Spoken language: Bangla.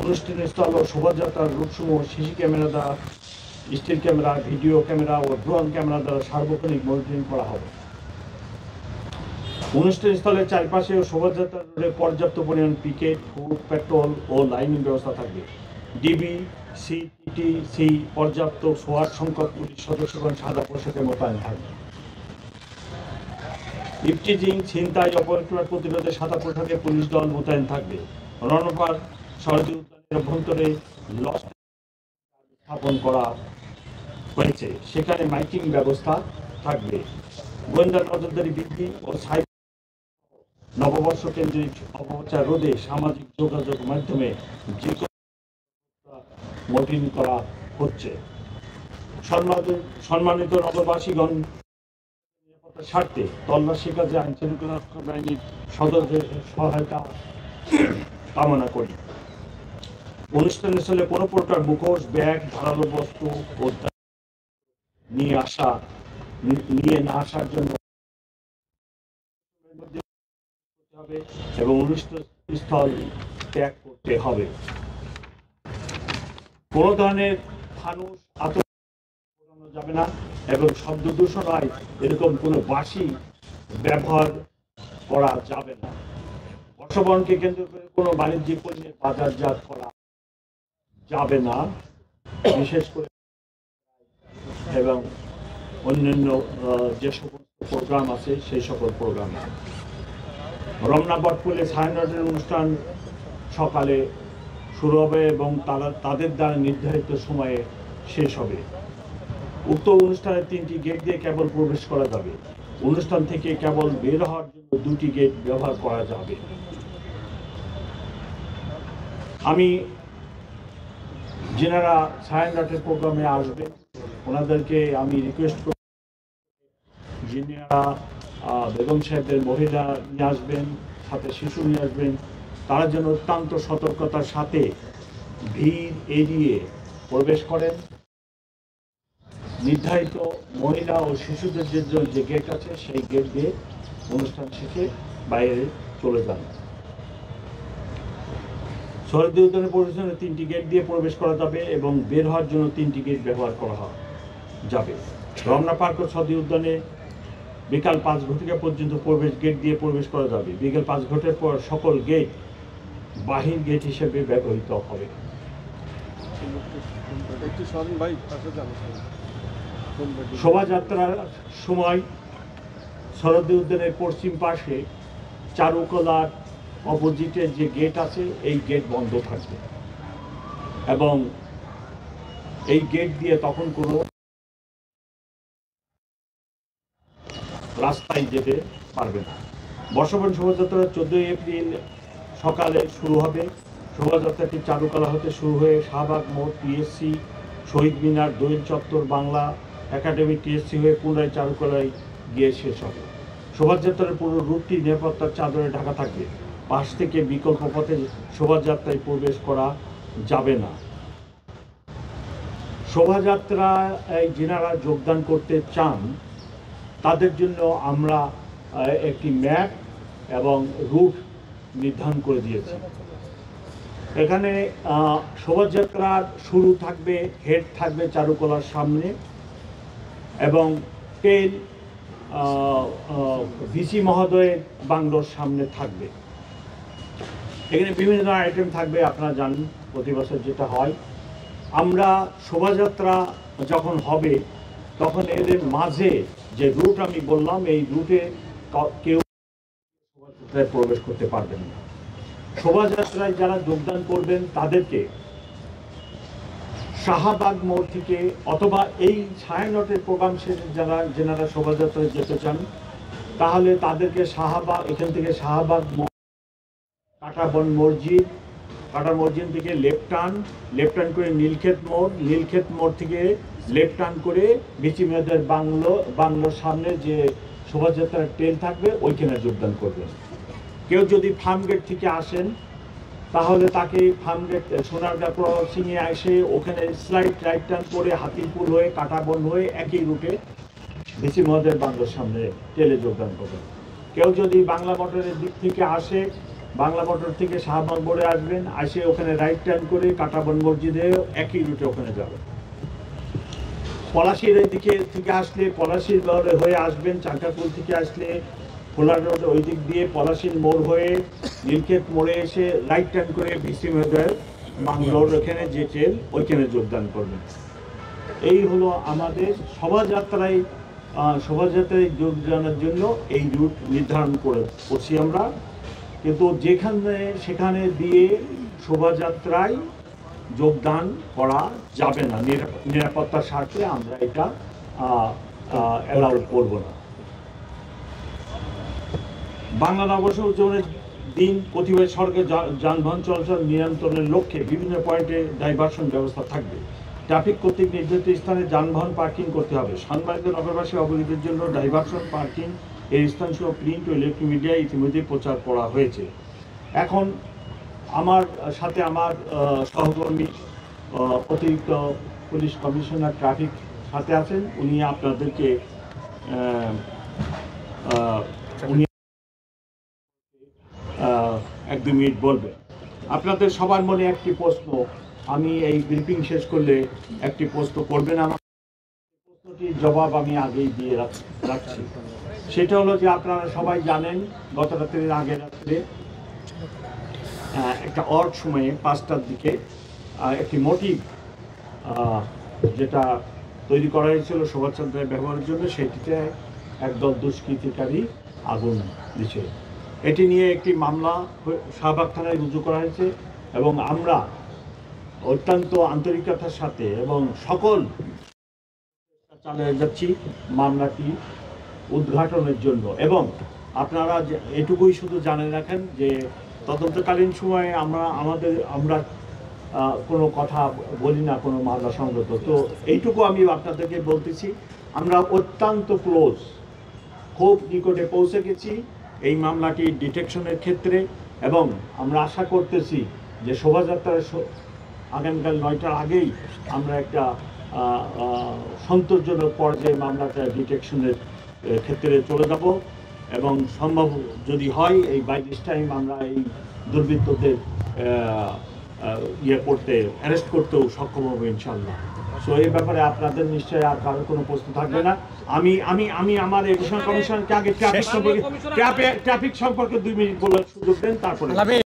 অনুষ্ঠানের স্থল ও শোভাযাত্রার রুটসমূহ সিসি ক্যামেরা দ্বারা, স্টিল ক্যামেরা, ভিডিও ক্যামেরা ও ড্রোন ক্যামেরা দ্বারা সার্বক্ষণিক মনিটরিং করা হবে। অনুষ্ঠান স্থলের চারপাশে ও শোভাযাত্রার রোডে পর্যাপ্ত পরিমাণ পিকেট, ফুড, পেট্রোল ও লাইনিং ব্যবস্থা থাকবে। ডিবি, সিটিটিসি পর্যাপ্ত সোয়াট সংখ্যক পুলিশ সদস্যগণ সাদা পোশাকে মোতায়েন থাকবে। ইফটিজিং, ছিনতাই, অপহরণ প্রতিরোধে সাদা পোশাকে পুলিশ দল মোতায়েন থাকবে। রণপার শরীর উদ্যানের অভ্যন্তরে লস স্থাপন করা হয়েছে, সেখানে মাইকিং ব্যবস্থা থাকবে। গোয়েন্দা নজরদারি বৃদ্ধি ও সাইবার নববর্ষ কেন্দ্রিক অপপ্রচার রোধে সামাজিক যোগাযোগ মাধ্যমে যে মনিটরিং করা হচ্ছে। সম্মানিত নগরবাসীগণ, নিরাপত্তার স্বার্থে তল্লাশি কাজে আইন শৃঙ্খলা বাহিনীর সদস্যদের সহায়তা কামনা করি। অনুষ্ঠানের স্থলে কোনো প্রকার মুখোশ, ব্যাগ, ধারালো বস্তু ও নিয়ে না আসার জন্য হবে এবং অনুষ্ঠান স্থল ত্যাগ করতে হবে। কোন ধরনের ফানুস আতঙ্ক যাবে না এবং শব্দ দূষণ হয় এরকম কোনো বাঁশি ব্যবহার করা যাবে না। বর্ষবরণকে কেন্দ্র করে কোনো বাণিজ্যিক পণ্যের বাজারজাত করা যাবে না, বিশেষ করে এবং অন্যান্য যে সমস্ত প্রোগ্রাম আছে সেই সকল প্রোগ্রামে। রমনা বটফুলে ছায়ানটের অনুষ্ঠান সকালে শুরু হবে এবং তাদের দ্বারা নির্ধারিত সময়ে শেষ হবে। উক্ত অনুষ্ঠানের 3টি গেট দিয়ে কেবল প্রবেশ করা যাবে। অনুষ্ঠান থেকে কেবল বের হওয়ার জন্য 2টি গেট ব্যবহার করা যাবে। আমি যারা ছায়ানটের প্রোগ্রামে আসবেন ওনাদেরকে আমি রিকোয়েস্ট করব, যিনারা বেগম সাহেবের মহিলা নিয়ে আসবেন, সাথে শিশু নিয়ে আসবেন, তারা যেন অত্যন্ত সতর্কতার সাথে ভিড় এড়িয়ে প্রবেশ করেন। নির্ধারিত মহিলা ও শিশুদের যে গেট আছে সেই গেট দিয়ে অনুষ্ঠান শেষে বাইরে চলে যান। শহীদ উদ্যানের পরিবেশনে 3টি গেট দিয়ে প্রবেশ করা যাবে এবং বের হওয়ার জন্য 3টি গেট ব্যবহার করা যাবে। রমনা পার্ক ও শহীদ উদ্যানে বিকাল 5 ঘটিকা পর্যন্ত প্রবেশ গেট দিয়ে প্রবেশ করা যাবে। বিকেল 5 ঘটিকার পর সকল গেট বাহির গেট হিসেবে ব্যবহৃত হবে। শোভাযাত্রার সময় শরৎ উদ্যানের পশ্চিম পাশে চারুকলার অপোজিটের যে গেট আছে এই গেট বন্ধ থাকবে এবং এই গেট দিয়ে তখন কোনো রাস্তায় যেতে পারবে না। বর্ষবরণ শোভাযাত্রা 14 এপ্রিল সকালে শুরু হবে। শোভাযাত্রাটি চারুকলা হতে শুরু হয়ে শাহবাগ মোড়, টিএসসি, শহীদ মিনার, দোয়েল চত্বর, বাংলা একাডেমি, টিএসসি হয়ে পুনরায় চারুকলায় গিয়ে শেষ হবে। শোভাযাত্রার পুরো রুটটি নিরাপত্তার চাদরে ঢাকা থাকবে। পাশ থেকে বিকল্প পথে শোভাযাত্রায় প্রবেশ করা যাবে না। শোভাযাত্রায় যিনারা যোগদান করতে চান তাদের জন্য আমরা একটি ম্যাপ এবং রুট নির্ধারণ করে দিয়েছি। এখানে শোভাযাত্রার শুরু থাকবে, হেড থাকবে চারুকলার সামনে এবং টেল ভিসি মহোদয়ের বাংলোর সামনে থাকবে। এখানে বিভিন্ন ধরনের আইটেম থাকবে, আপনারা জানেন প্রতি বছর যেটা হয়। আমরা শোভাযাত্রা যখন হবে তখন এদের মাঝে যে রুট আমি বললাম এই রুটে কেউ শোভাযাত্রায় প্রবেশ করতে পারবেন না। শোভাযাত্রায় যারা যোগদান করবেন তাদেরকে শাহবাগ মোড় থেকে অথবা এই ছায়ানটের প্রোগ্রাম শেষে যেনারা শোভাযাত্রায় যেতে চান তাহলে তাদেরকে শাহবাগ, এখান থেকে শাহবাগ মোড়, কাটাবন মসজিদ, কাটা মসজিদ থেকে লেফট টার্ন করে নীলক্ষেত মোড় থেকে লেফট টার্ন করে বিচি মেয়েদের বাংলোর সামনে যে শোভাযাত্রার ট্রেন থাকবে ওইখানে যোগদান করবেন। কেউ যদি ফার্মগেট থেকে আসেন তাহলে তাকে ফার্মগেট সোনারগাঁ ক্রসিংয়ে এসে ওখানে স্লাইড রাইট টার্ন করে হাতিপুর হয়ে কাটাবন হয়ে একই রুটে বিচি মেয়েদের বাংলোর সামনে ট্রেনে যোগদান করবেন। কেউ যদি বাংলা মোটরের দিক থেকে আসে বাংলা মোটর থেকে শাহবাগ মোড়ে আসবেন, আসে ওখানে রাইট টার্ন করে কাঁটাবন মসজিদে একই রুটে ওখানে যাবেন। পলাশীর দিকে থেকে আসলে পলাশীর হয়ে আসবেন, চাকাপুল থেকে আসলে খোলা রোড ওই দিক দিয়ে পলাশীর মোড় হয়ে নীলক্ষেত মোড়ে এসে রাইট টার্ন করে ভিসি মেয়েদের বাংলোর ওখানে যে ট্রেন ওইখানে যোগদান করবেন। এই হলো আমাদের শোভাযাত্রায় যোগদানের জন্য এই রুট নির্ধারণ করছি আমরা। কিন্তু যেখানে সেখানে দিয়ে শোভাযাত্রায় যোগদান করা যাবে না, নিরাপত্তার স্বার্থে আমরা এটা অ্যালাউ করব না। বাংলা নববর্ষ উদযাপনের দিন কতিপয় সড়কে যানবাহন চলাচল নিয়ন্ত্রণের লক্ষ্যে বিভিন্ন পয়েন্টে ডাইভারশন ব্যবস্থা থাকবে। ট্রাফিক কর্তৃক নির্ধারিত স্থানে যানবাহন পার্কিং করতে হবে। সম্মানিত নগরবাসী অবগতির জন্য ডাইভারশন পার্কিং এর স্থানসহ প্রিন্ট ও ইলেকট্রনিক মিডিয়া ইতিমধ্যে প্রচার করা হয়েছে। এখন আমার সাথে আমার সহকর্মী অতিরিক্ত পুলিশ কমিশনার ট্রাফিক সাথে আছেন, উনি আপনাদেরকে উনি 1-2 মিনিট বলবেন। আপনাদের সবার মনে একটি প্রশ্ন, আমি এই ব্রিফিং শেষ করলে একটি প্রশ্ন করবেন, আমার প্রশ্নটির জবাব আমি আগেই দিয়ে রাখছি। সেটা হলো যে আপনারা সবাই জানেন গত রাত্রের আগের রাত্রে একটা অড সময়ে 5টার দিকে একটি মোটিভ যেটা তৈরি করা হয়েছিল শোভাযাত্রায় ব্যবহারের জন্য, সেটিতে একদল দুষ্কৃতিকারী আগুন দিচ্ছে। এটি নিয়ে একটি মামলা শাহবাগ থানায় রুজু করা হয়েছে এবং আমরা অত্যন্ত আন্তরিকতার সাথে এবং সকল চালিয়ে যাচ্ছি মামলাটি উদ্ঘাটনের জন্য। এবং আপনারা এটুকুই শুধু জানে রাখেন যে তদন্তকালীন সময়ে আমরা কোনো কথা বলি না কোনো মামলা সংগত। তো এইটুকু আমি আপনাদেরকে বলতেছি, আমরা অত্যন্ত ক্লোজ, খুব নিকটে পৌঁছে গেছি এই মামলাটি ডিটেকশনের ক্ষেত্রে। এবং আমরা আশা করতেছি যে শোভাযাত্রার আগামীকাল 9টার আগেই আমরা একটা সন্তোষজনক পর্যায়ে মামলাটা ডিটেকশনের ক্ষেত্রে চলে যাব এবং সম্ভব যদি হয় এই বাই দিস টাইম আমরা এই দুর্বৃত্তদের অ্যারেস্ট করতেও সক্ষম হবো ইনশাল্লাহ। সো এই ব্যাপারে আপনাদের নিশ্চয়ই আর কারোর কোনো প্রশ্ন থাকবে না। আমি আমার এডিশনাল কমিশনকে আগে ট্রাফিক সম্পর্কে 2 মিনিট বলার সুযোগ দেন, তারপরে